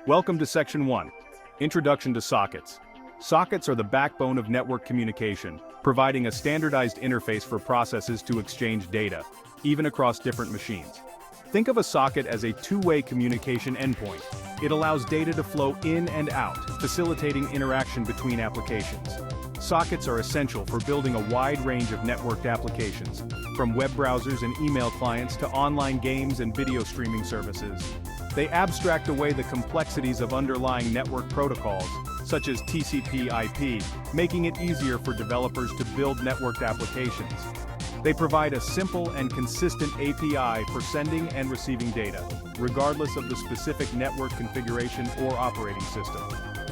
Welcome to Section 1, Introduction to Sockets. Sockets are the backbone of network communication, providing a standardized interface for processes to exchange data, even across different machines. Think of a socket as a two-way communication endpoint. It allows data to flow in and out, facilitating interaction between applications. Sockets are essential for building a wide range of networked applications, from web browsers and email clients to online games and video streaming services. They abstract away the complexities of underlying network protocols, such as TCP/IP, making it easier for developers to build networked applications. They provide a simple and consistent API for sending and receiving data, regardless of the specific network configuration or operating system.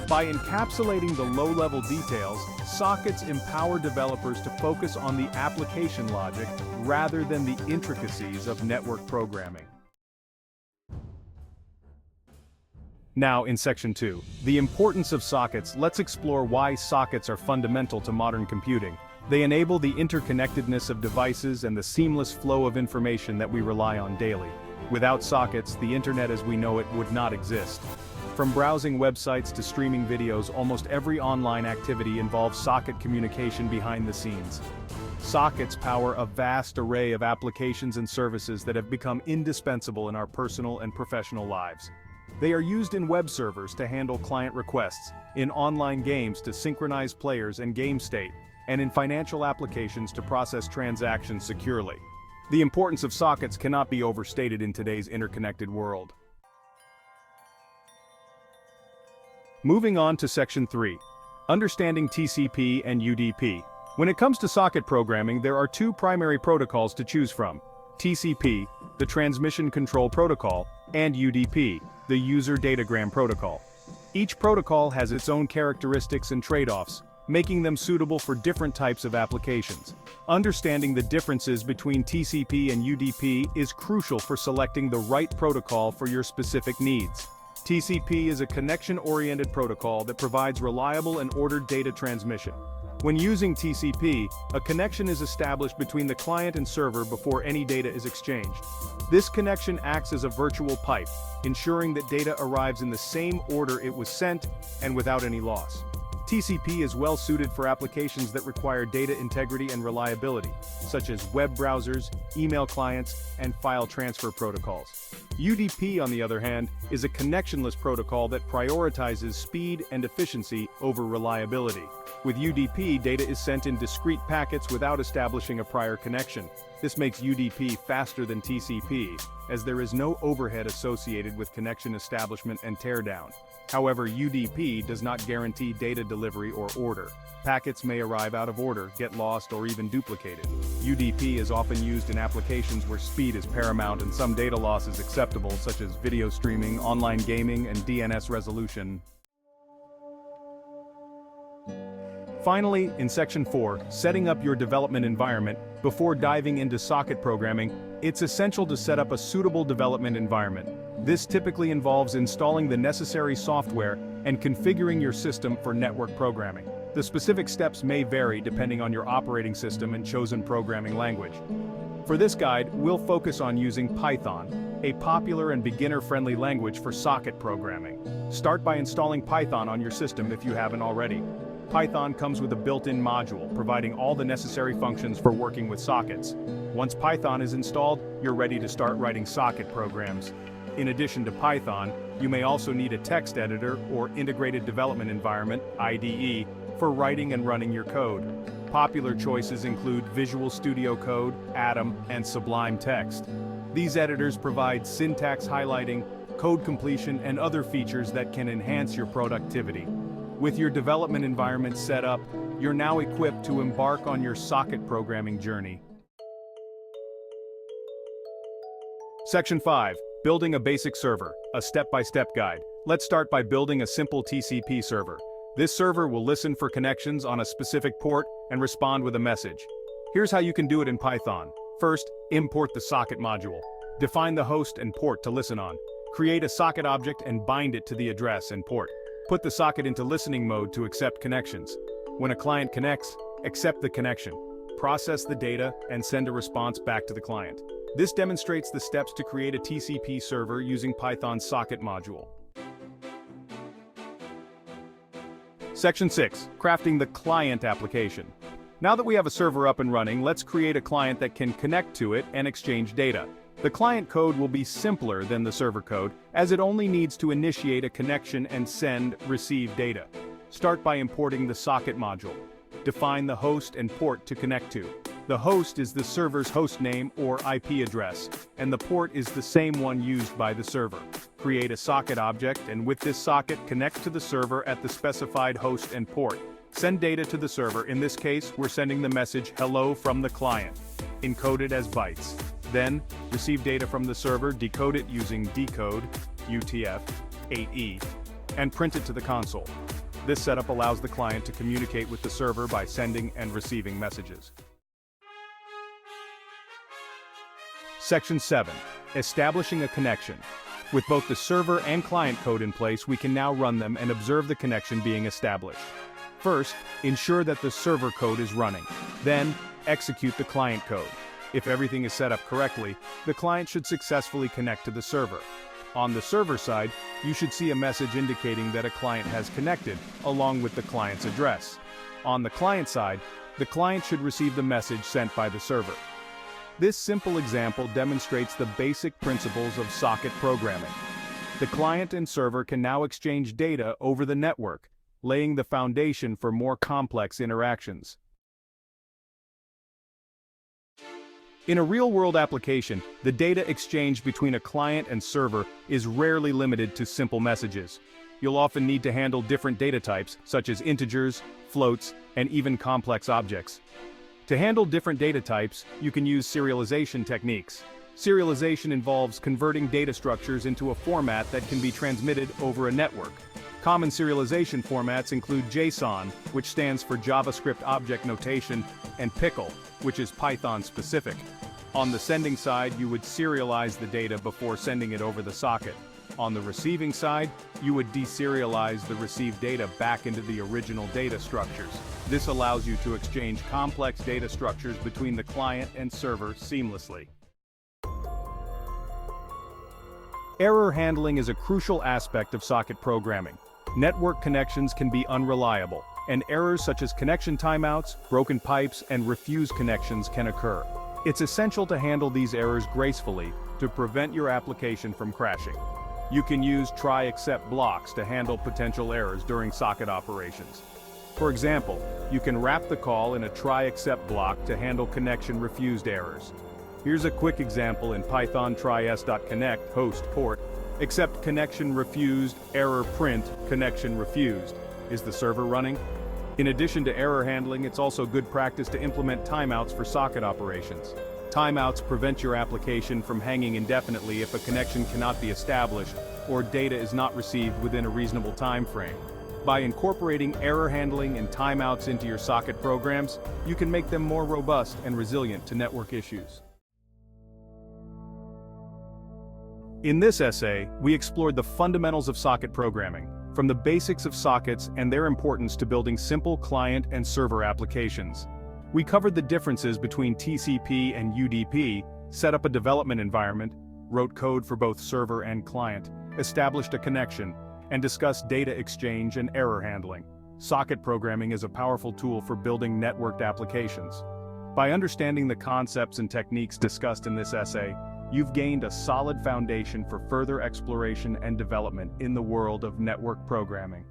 By encapsulating the low-level details, sockets empower developers to focus on the application logic rather than the intricacies of network programming. Now, in Section 2, the importance of sockets, let's explore why sockets are fundamental to modern computing. They enable the interconnectedness of devices and the seamless flow of information that we rely on daily. Without sockets, the internet as we know it would not exist. From browsing websites to streaming videos, almost every online activity involves socket communication behind the scenes. Sockets power a vast array of applications and services that have become indispensable in our personal and professional lives. They are used in web servers to handle client requests, in online games to synchronize players and game state, and in financial applications to process transactions securely. The importance of sockets cannot be overstated in today's interconnected world. Moving on to Section 3, Understanding TCP and UDP. When it comes to socket programming, there are two primary protocols to choose from: TCP, the Transmission Control Protocol, and UDP, the User Datagram Protocol. Each protocol has its own characteristics and trade-offs, making them suitable for different types of applications. Understanding the differences between TCP and UDP is crucial for selecting the right protocol for your specific needs. TCP is a connection-oriented protocol that provides reliable and ordered data transmission. When using TCP, a connection is established between the client and server before any data is exchanged. This connection acts as a virtual pipe, ensuring that data arrives in the same order it was sent and without any loss. TCP is well suited for applications that require data integrity and reliability, such as web browsers, email clients, and file transfer protocols. UDP, on the other hand, is a connectionless protocol that prioritizes speed and efficiency over reliability. With UDP, data is sent in discrete packets without establishing a prior connection. This makes UDP faster than TCP, as there is no overhead associated with connection establishment and teardown. However, UDP does not guarantee data delivery or order. Packets may arrive out of order, get lost, or even duplicated. UDP is often used in applications where speed is paramount and some data loss is acceptable, such as video streaming, online gaming, and DNS resolution. Finally, in Section 4, setting up your development environment, before diving into socket programming, it's essential to set up a suitable development environment. This typically involves installing the necessary software and configuring your system for network programming. The specific steps may vary depending on your operating system and chosen programming language. For this guide, we'll focus on using Python, a popular and beginner-friendly language for socket programming. Start by installing Python on your system if you haven't already. Python comes with a built-in module, providing all the necessary functions for working with sockets. Once Python is installed, you're ready to start writing socket programs. In addition to Python, you may also need a text editor or integrated development environment, IDE, for writing and running your code. Popular choices include Visual Studio Code, Atom, and Sublime Text. These editors provide syntax highlighting, code completion, and other features that can enhance your productivity. With your development environment set up, you're now equipped to embark on your socket programming journey. Section 5. Building a basic server, a step-by-step guide. Let's start by building a simple TCP server. This server will listen for connections on a specific port and respond with a message. Here's how you can do it in Python. First, import the socket module. Define the host and port to listen on. Create a socket object and bind it to the address and port. Put the socket into listening mode to accept connections. When a client connects, accept the connection. Process the data and send a response back to the client. This demonstrates the steps to create a TCP server using Python's socket module. Section 6. Crafting the client application. Now that we have a server up and running, let's create a client that can connect to it and exchange data. The client code will be simpler than the server code, as it only needs to initiate a connection and send, receive data. Start by importing the socket module. Define the host and port to connect to. The host is the server's host name or IP address, and the port is the same one used by the server. Create a socket object, and with this socket, connect to the server at the specified host and port. Send data to the server. In this case, we're sending the message "Hello" from the client, encoded as bytes. Then, receive data from the server, decode it using decode, UTF-8E, and print it to the console. This setup allows the client to communicate with the server by sending and receiving messages. Section 7. Establishing a connection. With both the server and client code in place, we can now run them and observe the connection being established. First, ensure that the server code is running. Then, execute the client code. If everything is set up correctly, the client should successfully connect to the server. On the server side, you should see a message indicating that a client has connected, along with the client's address. On the client side, the client should receive the message sent by the server. This simple example demonstrates the basic principles of socket programming. The client and server can now exchange data over the network, laying the foundation for more complex interactions. In a real-world application, the data exchanged between a client and server is rarely limited to simple messages. You'll often need to handle different data types, such as integers, floats, and even complex objects. To handle different data types, you can use serialization techniques. Serialization involves converting data structures into a format that can be transmitted over a network. Common serialization formats include JSON, which stands for JavaScript Object Notation, and Pickle, which is Python specific. On the sending side, you would serialize the data before sending it over the socket. On the receiving side, you would deserialize the received data back into the original data structures. This allows you to exchange complex data structures between the client and server seamlessly. Error handling is a crucial aspect of socket programming. Network connections can be unreliable, and errors such as connection timeouts, broken pipes, and refused connections can occur. It's essential to handle these errors gracefully to prevent your application from crashing. You can use try-except blocks to handle potential errors during socket operations. For example, you can wrap the call in a try-except block to handle connection refused errors. Here's a quick example in Python try_s.connect host port, except connection refused, error print, connection refused. Is the server running? In addition to error handling, it's also good practice to implement timeouts for socket operations. Timeouts prevent your application from hanging indefinitely if a connection cannot be established or data is not received within a reasonable time frame. By incorporating error handling and timeouts into your socket programs, you can make them more robust and resilient to network issues. In this essay, we explored the fundamentals of socket programming, from the basics of sockets and their importance to building simple client and server applications. We covered the differences between TCP and UDP, set up a development environment, wrote code for both server and client, established a connection, and discussed data exchange and error handling. Socket programming is a powerful tool for building networked applications. By understanding the concepts and techniques discussed in this essay, you've gained a solid foundation for further exploration and development in the world of network programming.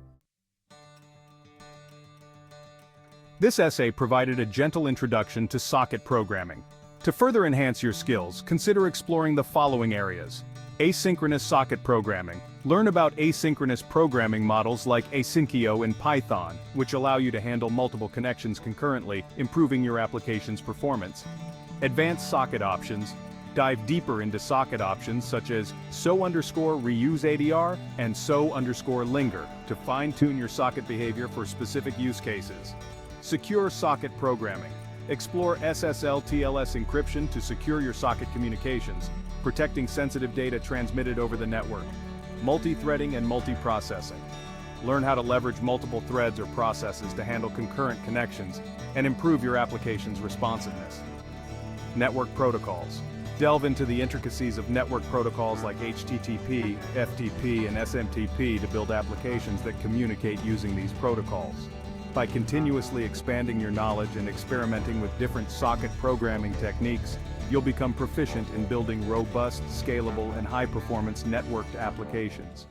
This essay provided a gentle introduction to socket programming. To further enhance your skills, consider exploring the following areas. Asynchronous socket programming. Learn about asynchronous programming models like Asyncio in Python, which allow you to handle multiple connections concurrently, improving your application's performance. Advanced socket options. Dive deeper into socket options such as so_reuse ADR and so_linger to fine-tune your socket behavior for specific use cases. Secure socket programming. Explore SSL/TLS encryption to secure your socket communications, protecting sensitive data transmitted over the network. Multi-threading and multiprocessing. Learn how to leverage multiple threads or processes to handle concurrent connections and improve your application's responsiveness. Network protocols. Delve into the intricacies of network protocols like HTTP, FTP, and SMTP to build applications that communicate using these protocols. By continuously expanding your knowledge and experimenting with different socket programming techniques, you'll become proficient in building robust, scalable, and high-performance networked applications.